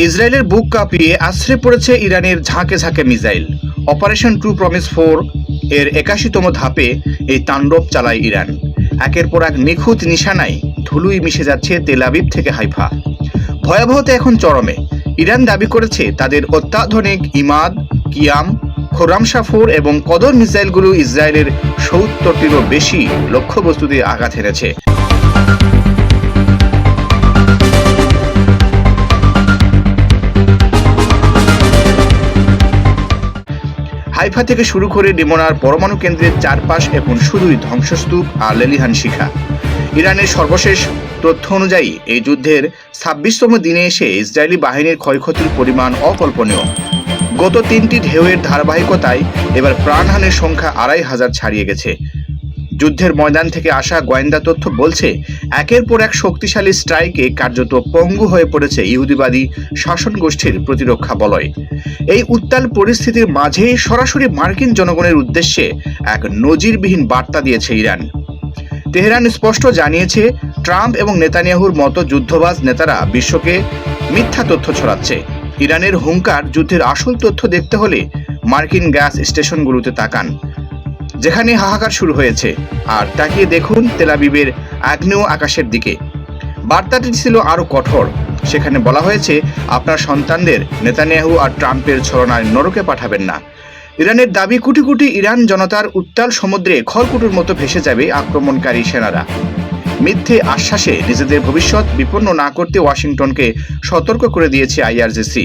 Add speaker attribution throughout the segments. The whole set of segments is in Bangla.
Speaker 1: ইসরায়েলের বুক কাঁপিয়ে আছড়ে পড়েছে ইরানের ঝাঁকে ঝাঁকে মিসাইল। অপারেশন ট্রু প্রমিস 4 এর ৮১তম ধাপে এই তাণ্ডব চালায় ইরান। একের পর এক নিখুঁত নিশানায় ধুলোয় মিশে যাচ্ছে তেল আবিব থেকে হাইফা। ভয়াবহতা এখন চরমে। ইরান দাবি করেছে তাদের অত্যাধুনিক ইমাদ, কিয়াম, খোরামশাহ-4 এবং কদর মিসাইলগুলো ইসরায়েলের ৭০টিরও বেশি লক্ষ্যবস্তুতে আঘাত হেনেছে। হাইফা থেকে শুরু করে ডিমোনার পরমাণু কেন্দ্রের চারপাশ এখন শুধুই ধ্বংসস্তূপ আর লেলিহান শিখা। ইরানের সর্বশেষ তথ্য অনুযায়ী এই যুদ্ধের ২৬তম দিনে এসে ইসরায়েলি বাহিনীর ক্ষয়ক্ষতির পরিমাণ অকল্পনীয়। গত ৩টি ঢেউয়ের ধারাবাহিকতায় এবার প্রাণহানির সংখ্যা ২৫০০ ছাড়িয়ে গেছে। যুদ্ধের ময়দান থেকে আসা গোয়েন্দা তথ্য বলছে একের পর এক শক্তিশালী স্ট্রাইকে কার্যত পঙ্গু হয়ে পড়েছে ইহুদিবাদী শাসন গোষ্ঠীর প্রতিরক্ষা বলয়। এই উত্তাল পরিস্থিতির মাঝে সরাসরি মার্কিন জনগণের উদ্দেশ্যে এক নজিরবিহীন বার্তা দিয়েছে ইরান। তেহরান স্পষ্ট জানিয়েছে ট্রাম্প এবং নেতানিয়াহুর মতো যুদ্ধবাজ নেতারা বিশ্বকে মিথ্যা তথ্য ছড়াচ্ছে। ইরানের হুঙ্কার, যুদ্ধের আসল তথ্য দেখতে হলে মার্কিন গ্যাস স্টেশনগুলোতে তাকান, যেখানে হাহাকার শুরু হয়েছে, আর তাকিয়ে দেখুন তেল আবিবের আগ্নেয় আকাশের দিকে। বার্তাটি ছিল আরও কঠোর। সেখানে বলা হয়েছে আপনার সন্তানদের নেতানিয়াহু আর ট্রাম্পের ছলনায় নরকে পাঠাবেন না। ইরানের দাবি কোটি কোটি ইরান জনতার উত্তাল সমুদ্রে খড়কুটোর মতো ভেসে যাবে আক্রমণকারী সেনারা। মিথ্যে আশ্বাসে নিজেদের ভবিষ্যৎ বিপন্ন না করতে ওয়াশিংটনকে সতর্ক করে দিয়েছে IRGC।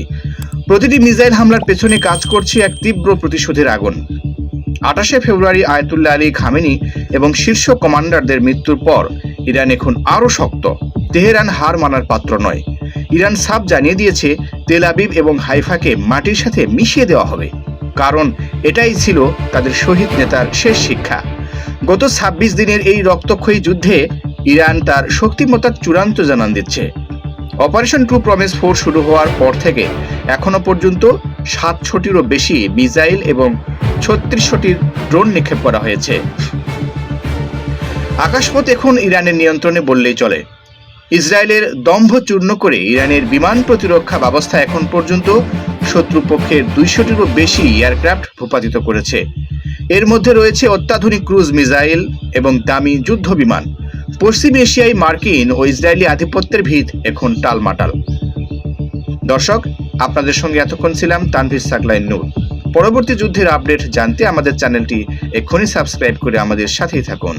Speaker 1: প্রতিটি মিসাইল হামলার পেছনে কাজ করছে এক তীব্র প্রতিশোধের আগুন। ২৮শে ফেব্রুয়ারি আয়াতুল্লাহ আলী খামেনি এবং শীর্ষ কমান্ডারদের মৃত্যুর পর ইরান এখন আরও শক্ত। তেহরান হার মানার পাত্র নয়। ইরান সাফ জানিয়ে দিয়েছে তেল আবিব এবং হাইফাকে মাটির সাথে মিশিয়ে দেওয়া হবে, কারণ এটাই ছিল তাদের শহীদ নেতার শেষ শিক্ষা। গত ২৬ দিনের এই রক্তক্ষয়ী যুদ্ধে ইরান তার শক্তিমত্তার চূড়ান্ত জানান দিচ্ছে। অপারেশন ট্রু প্রমিস 4 শুরু হওয়ার পর থেকে এখনো পর্যন্ত ৭০০টিরও বেশি মিসাইল এবং ৩৬০০টির ড্রোন নিক্ষেপ করা হয়েছে। আকাশপথ এখন ইরানের নিয়ন্ত্রণে বললেই চলে। ইসরায়েলের দম্ভ চূর্ণ করে ইরানের বিমান প্রতিরক্ষা ব্যবস্থা এখন পর্যন্ত শত্রুপক্ষের ২০০টিরও বেশি এয়ারক্রাফট ভূপাতিত করেছে। এর মধ্যে রয়েছে অত্যাধুনিক ক্রুজ মিসাইল এবং দামি যুদ্ধ বিমান। পশ্চিম এশিয়ায় মার্কিন ও ইসরায়েলি আধিপত্যের ভিত এখন টালমাটাল। দর্শক, আপনাদের সঙ্গে এতক্ষণ ছিলাম তানভীর সাকলাইন নূর। পরবর্তী যুদ্ধের আপডেট জানতে আমাদের চ্যানেলটি এক্ষুনি সাবস্ক্রাইব করে আমাদের সাথেই থাকুন।